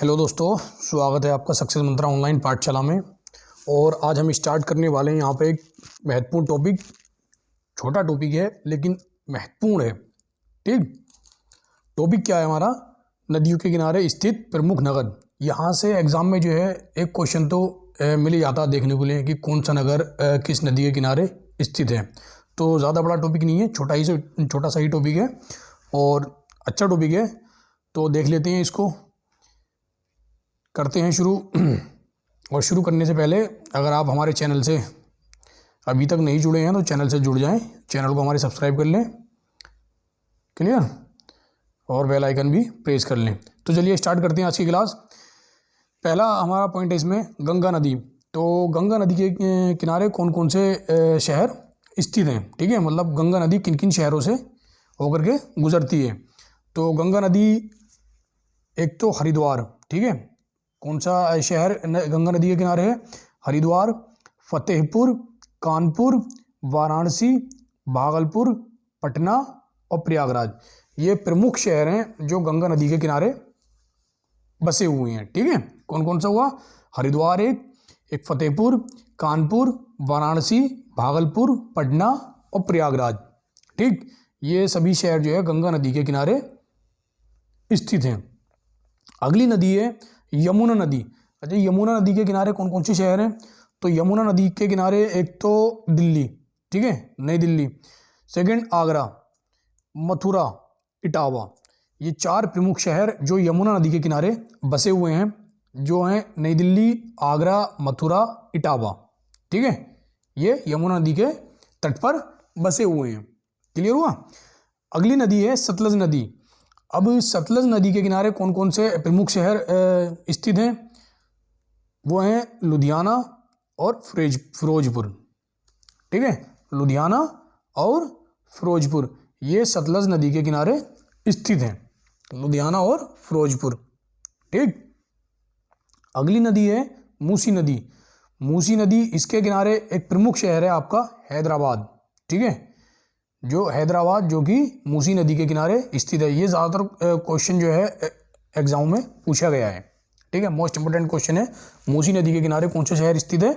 Hello दोस्तों, स्वागत है आपका सक्सेस मंत्रा ऑनलाइन पाठशाला में। और आज हम स्टार्ट करने वाले हैं यहाँ पे एक महत्वपूर्ण टॉपिक। छोटा टॉपिक है लेकिन महत्वपूर्ण है। ठीक, टॉपिक क्या है हमारा? नदियों के किनारे स्थित प्रमुख नगर। यहाँ से एग्जाम में जो है एक क्वेश्चन तो मिल ही जाता देखने को लिए कि कौन सा नगर किस नदी के किनारे स्थित है। तो ज़्यादा बड़ा टॉपिक नहीं है, छोटा सा ही टॉपिक है और अच्छा टॉपिक है। तो देख लेते हैं इसको, करते हैं शुरू। और शुरू करने से पहले अगर आप हमारे चैनल से अभी तक नहीं जुड़े हैं तो चैनल से जुड़ जाएं, चैनल को हमारे सब्सक्राइब कर लें, क्लियर, और बेल आइकन भी प्रेस कर लें। तो चलिए स्टार्ट करते हैं आज की क्लास। पहला हमारा पॉइंट है इसमें गंगा नदी। तो गंगा नदी के किनारे कौन कौन से शहर स्थित हैं, ठीक है, मतलब गंगा नदी किन किन शहरों से होकर के गुजरती है। तो गंगा नदी एक तो हरिद्वार, ठीक है, कौन सा शहर गंगा नदी के किनारे है? हरिद्वार, फतेहपुर, कानपुर, वाराणसी, भागलपुर, पटना और प्रयागराज। ये प्रमुख शहर हैं जो गंगा नदी के किनारे बसे हुए हैं। ठीक है, कौन कौन सा हुआ? हरिद्वार एक फतेहपुर, कानपुर, वाराणसी, भागलपुर, पटना और प्रयागराज। ठीक, ये सभी शहर जो है गंगा नदी के किनारे स्थित हैं। अगली नदी है यमुना नदी। अच्छा, यमुना नदी के किनारे कौन कौन से शहर हैं? तो यमुना नदी के किनारे एक तो दिल्ली, ठीक है, नई दिल्ली, सेकंड आगरा, मथुरा, इटावा। ये चार प्रमुख शहर जो यमुना नदी के किनारे बसे हुए हैं, जो हैं नई दिल्ली, आगरा, मथुरा, इटावा। ठीक है, ये यमुना नदी के तट पर बसे हुए हैं। क्लियर हुआ? अगली नदी है सतलज नदी। अब सतलज नदी के किनारे कौन कौन से प्रमुख शहर स्थित हैं? वो हैं लुधियाना और फिरोजपुर। ठीक है, लुधियाना और फिरोजपुर ये सतलज नदी के किनारे स्थित हैं, लुधियाना और फिरोजपुर। ठीक, अगली नदी है मूसी नदी। मूसी नदी, इसके किनारे एक प्रमुख शहर है आपका हैदराबाद। ठीक है, जो हैदराबाद जो कि मूसी नदी के किनारे स्थित है। ये ज़्यादातर क्वेश्चन जो है एग्जाम में पूछा गया है। ठीक है, मोस्ट इंपोर्टेंट क्वेश्चन है, मूसी नदी के किनारे कौन सा शहर स्थित है?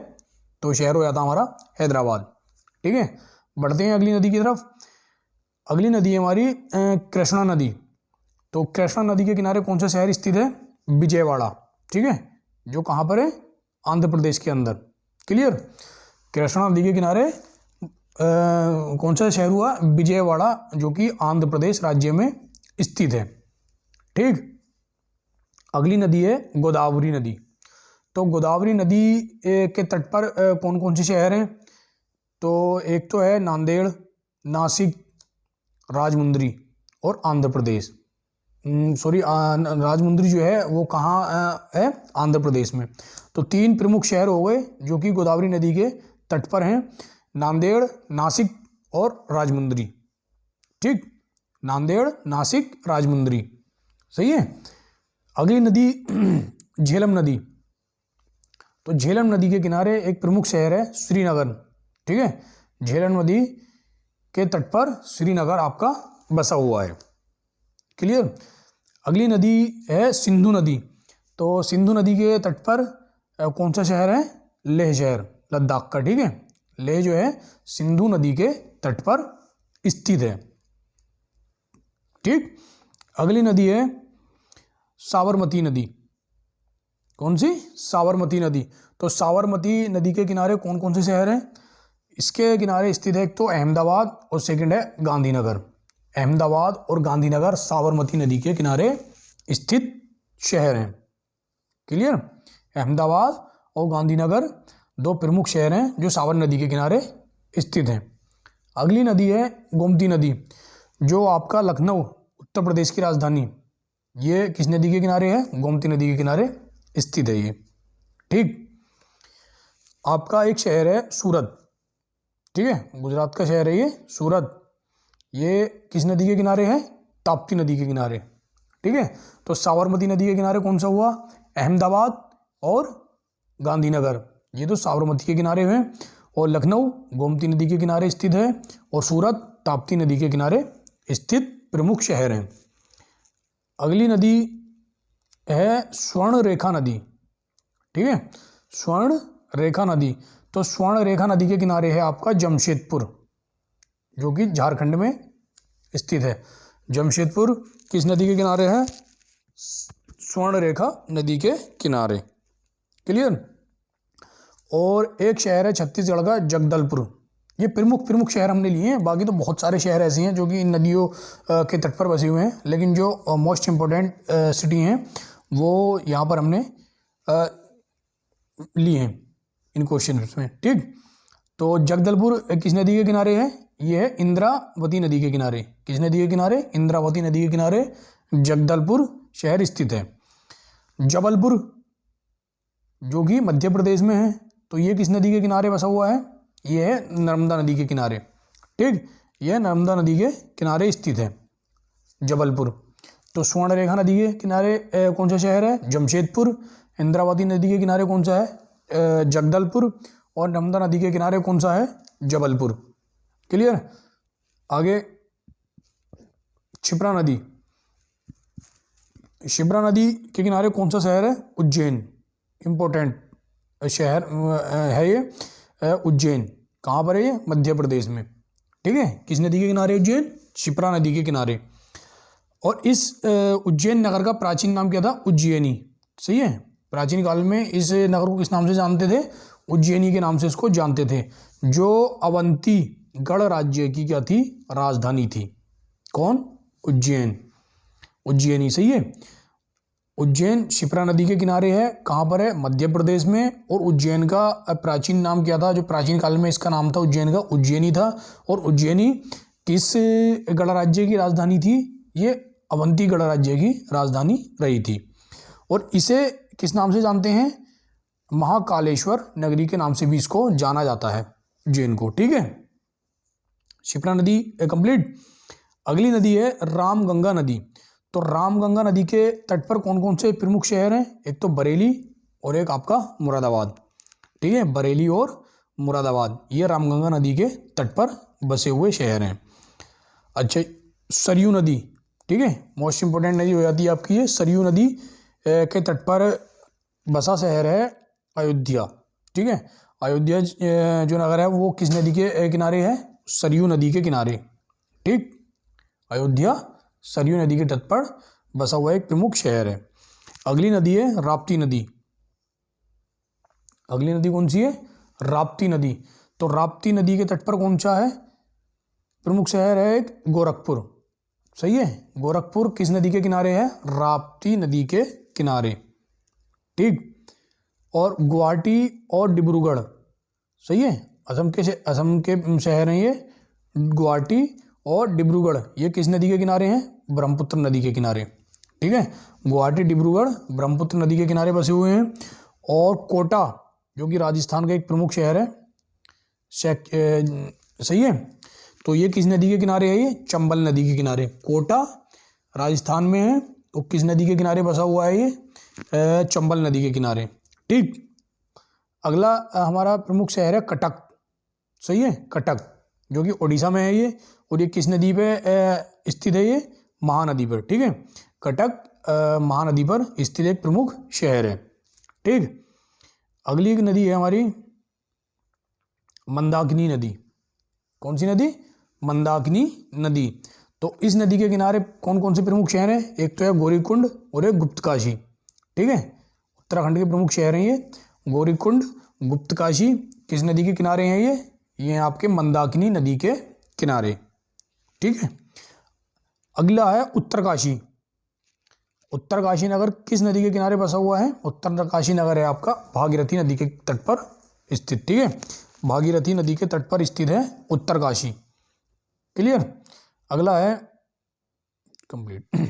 तो शहर हो जाता हमारा हैदराबाद। ठीक है, बढ़ते हैं अगली नदी की तरफ। अगली नदी है हमारी कृष्णा नदी। तो कृष्णा नदी के किनारे कौन सा शहर स्थित है? विजयवाड़ा। ठीक है, जो कहाँ पर है? आंध्र प्रदेश के अंदर। क्लियर? कृष्णा नदी के किनारे कौन सा शहर हुआ? विजयवाड़ा, जो कि आंध्र प्रदेश राज्य में स्थित है। ठीक, अगली नदी है गोदावरी नदी। तो गोदावरी नदी के तट पर कौन कौन से शहर हैं? तो एक तो है नांदेड़, नासिक, राजमुंद्री और आंध्र प्रदेश। सॉरी, राजमुंद्री जो है वो कहाँ है? आंध्र प्रदेश में। तो तीन प्रमुख शहर हो गए जो कि गोदावरी नदी के तट पर हैं, नांदेड़, नासिक और राजमुंद्री। ठीक, नांदेड़, नासिक, राजमुंद्री, सही है। अगली नदी झेलम नदी। तो झेलम नदी के किनारे एक प्रमुख शहर है श्रीनगर। ठीक है, झेलम नदी के तट पर श्रीनगर आपका बसा हुआ है। क्लियर? अगली नदी है सिंधु नदी। तो सिंधु नदी के तट पर कौन सा शहर है? लेह शहर, लद्दाख का। ठीक है, लेह जो है सिंधु नदी के तट पर स्थित है। ठीक, अगली नदी है साबरमती नदी। कौन सी? साबरमती नदी। तो साबरमती नदी के किनारे कौन कौन से शहर हैं? इसके किनारे स्थित है एक तो अहमदाबाद और सेकंड है गांधीनगर। अहमदाबाद और गांधीनगर साबरमती नदी के किनारे स्थित शहर हैं। क्लियर? अहमदाबाद और गांधीनगर दो प्रमुख शहर हैं जो साबरमती नदी के किनारे स्थित हैं। अगली नदी है गोमती नदी, जो आपका लखनऊ उत्तर प्रदेश की राजधानी, ये किस नदी के किनारे है? गोमती नदी के किनारे स्थित है ये। ठीक, आपका एक शहर है सूरत। ठीक है, गुजरात का शहर है ये सूरत। ये किस नदी के किनारे है? ताप्ती नदी के किनारे। ठीक है, तो साबरमती नदी के किनारे कौन सा हुआ? अहमदाबाद और गांधीनगर, ये तो साबरमती के किनारे हैं। और लखनऊ गोमती नदी के किनारे स्थित है और सूरत ताप्ती नदी के किनारे स्थित प्रमुख शहर हैं। अगली नदी है स्वर्ण रेखा नदी, ठीक है, स्वर्ण रेखा नदी। तो स्वर्ण रेखा नदी के किनारे है आपका जमशेदपुर, जो कि झारखंड में स्थित है। जमशेदपुर किस नदी के किनारे है? स्वर्ण रेखा नदी के किनारे। क्लियर। और एक शहर है छत्तीसगढ़ का जगदलपुर। ये प्रमुख प्रमुख शहर हमने लिए हैं, बाकी तो बहुत सारे शहर ऐसे हैं जो कि इन नदियों के तट पर बसे हुए हैं, लेकिन जो मोस्ट इम्पोर्टेंट सिटी हैं वो यहाँ पर हमने लिए हैं इन क्वेश्चन में। ठीक, तो जगदलपुर किस नदी के किनारे है? ये है इंद्रावती नदी के किनारे। किस नदी के किनारे? इंद्रावती नदी के किनारे जगदलपुर शहर स्थित है। जबलपुर जो कि मध्य प्रदेश में है, तो ये किस नदी के किनारे बसा हुआ है? ये है नर्मदा नदी के किनारे। ठीक, यह नर्मदा नदी के किनारे स्थित है जबलपुर। तो स्वर्ण रेखा नदी के किनारे कौन सा शहर है? जमशेदपुर। इंद्रावती नदी के किनारे कौन सा है? जगदलपुर। और नर्मदा नदी के किनारे कौन सा है? जबलपुर। क्लियर। आगे क्षिप्रा नदी। क्षिप्रा नदी के किनारे कौन सा शहर है? उज्जैन। इंपॉर्टेंट शहर है ये उज्जैन। कहाँ पर है ये? मध्य प्रदेश में। ठीक है, किस नदी के किनारे? उज्जैन, क्षिप्रा नदी के किनारे। और इस उज्जैन नगर का प्राचीन नाम क्या था? उज्जैनी। सही है। प्राचीन काल में इस नगर को किस नाम से जानते थे? उज्जैनी के नाम से इसको जानते थे, जो अवंती गढ़ राज्य की क्या थी? राजधानी थी। कौन? उज्जैन, उज्जैनी। सही है। उज्जैन क्षिप्रा नदी के किनारे है। कहाँ पर है? मध्य प्रदेश में। और उज्जैन का प्राचीन नाम क्या था? जो प्राचीन काल में इसका नाम था उज्जैन का, उज्जैनी था। और उज्जैनी किस गढ़ राज्य की राजधानी थी? ये अवंती गढ़ राज्य की राजधानी रही थी। और इसे किस नाम से जानते हैं? महाकालेश्वर नगरी के नाम से भी इसको जाना जाता है, उज्जैन को। ठीक है, क्षिप्रा नदी कंप्लीट। अगली नदी है रामगंगा नदी। तो रामगंगा नदी के तट पर कौन कौन से प्रमुख शहर हैं? एक तो बरेली और एक आपका मुरादाबाद। ठीक है, बरेली और मुरादाबाद, ये रामगंगा नदी के तट पर बसे हुए शहर हैं। अच्छा, सरयू नदी। ठीक है, मोस्ट इंपोर्टेंट नदी हो जाती है आपकी ये। सरयू नदी के तट पर बसा शहर है अयोध्या। ठीक है, अयोध्या जो नगर है वो किस नदी के किनारे है? सरयू नदी के किनारे। ठीक, अयोध्या सरयू नदी के तट पर बसा हुआ एक प्रमुख शहर है। अगली नदी है राप्ती नदी। अगली नदी कौन सी है? राप्ती नदी। तो राप्ती नदी के तट पर कौन सा है प्रमुख शहर? है एक गोरखपुर। सही है, गोरखपुर किस नदी के किनारे है? राप्ती नदी के किनारे। ठीक, और गुवाहाटी और डिब्रूगढ़। सही है, असम के शहर हैं ये, गुवाहाटी और डिब्रूगढ़। ये किस नदी के किनारे हैं? ब्रह्मपुत्र नदी के किनारे। ठीक है, गुवाहाटी डिब्रूगढ़ ब्रह्मपुत्र नदी के किनारे बसे हुए हैं। और कोटा जो कि राजस्थान का एक प्रमुख शहर है, सही है, तो ये किस नदी के किनारे है? ये चंबल नदी के किनारे। कोटा राजस्थान में है, तो किस नदी के किनारे बसा हुआ है? ये चंबल नदी के किनारे। ठीक, अगला हमारा प्रमुख शहर है कटक। सही है, कटक जो कि उड़ीसा में है ये। और ये किस नदी पे स्थित है? ये महानदी पर। ठीक है, कटक महानदी पर स्थित एक प्रमुख शहर है। ठीक, अगली एक नदी है हमारी मंदाकिनी नदी। कौन सी नदी? मंदाकिनी नदी। तो इस नदी के किनारे कौन कौन से प्रमुख शहर हैं? एक तो है गौरीकुंड और एक गुप्तकाशी। ठीक है, उत्तराखंड के प्रमुख शहर हैं ये, गौरीकुंड, गुप्तकाशी। किस नदी के किनारे हैं ये आपके मंदाकिनी नदी के किनारे। ठीक है, अगला है उत्तरकाशी। उत्तरकाशी नगर किस नदी के किनारे बसा हुआ है? उत्तरकाशी नगर है आपका भागीरथी नदी के तट पर स्थित। ठीक है, भागीरथी नदी के तट पर स्थित है उत्तरकाशी। क्लियर। अगला है कंप्लीट।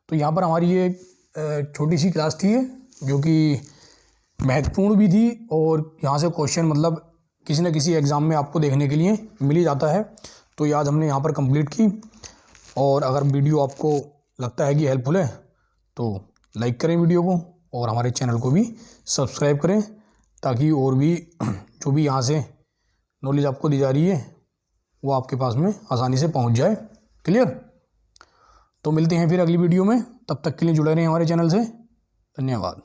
तो यहाँ पर हमारी ये छोटी सी क्लास थी जो कि महत्वपूर्ण भी थी, और यहाँ से क्वेश्चन मतलब किसी न किसी एग्ज़ाम में आपको देखने के लिए मिल ही जाता है। तो ये आज हमने यहाँ पर कंप्लीट की। और अगर वीडियो आपको लगता है कि हेल्पफुल है तो लाइक करें वीडियो को, और हमारे चैनल को भी सब्सक्राइब करें, ताकि और भी जो भी यहाँ से नॉलेज आपको दी जा रही है वो आपके पास में आसानी से पहुँच जाए। क्लियर। तो मिलते हैं फिर अगली वीडियो में, तब तक के लिए जुड़े रहें हमारे चैनल से। धन्यवाद।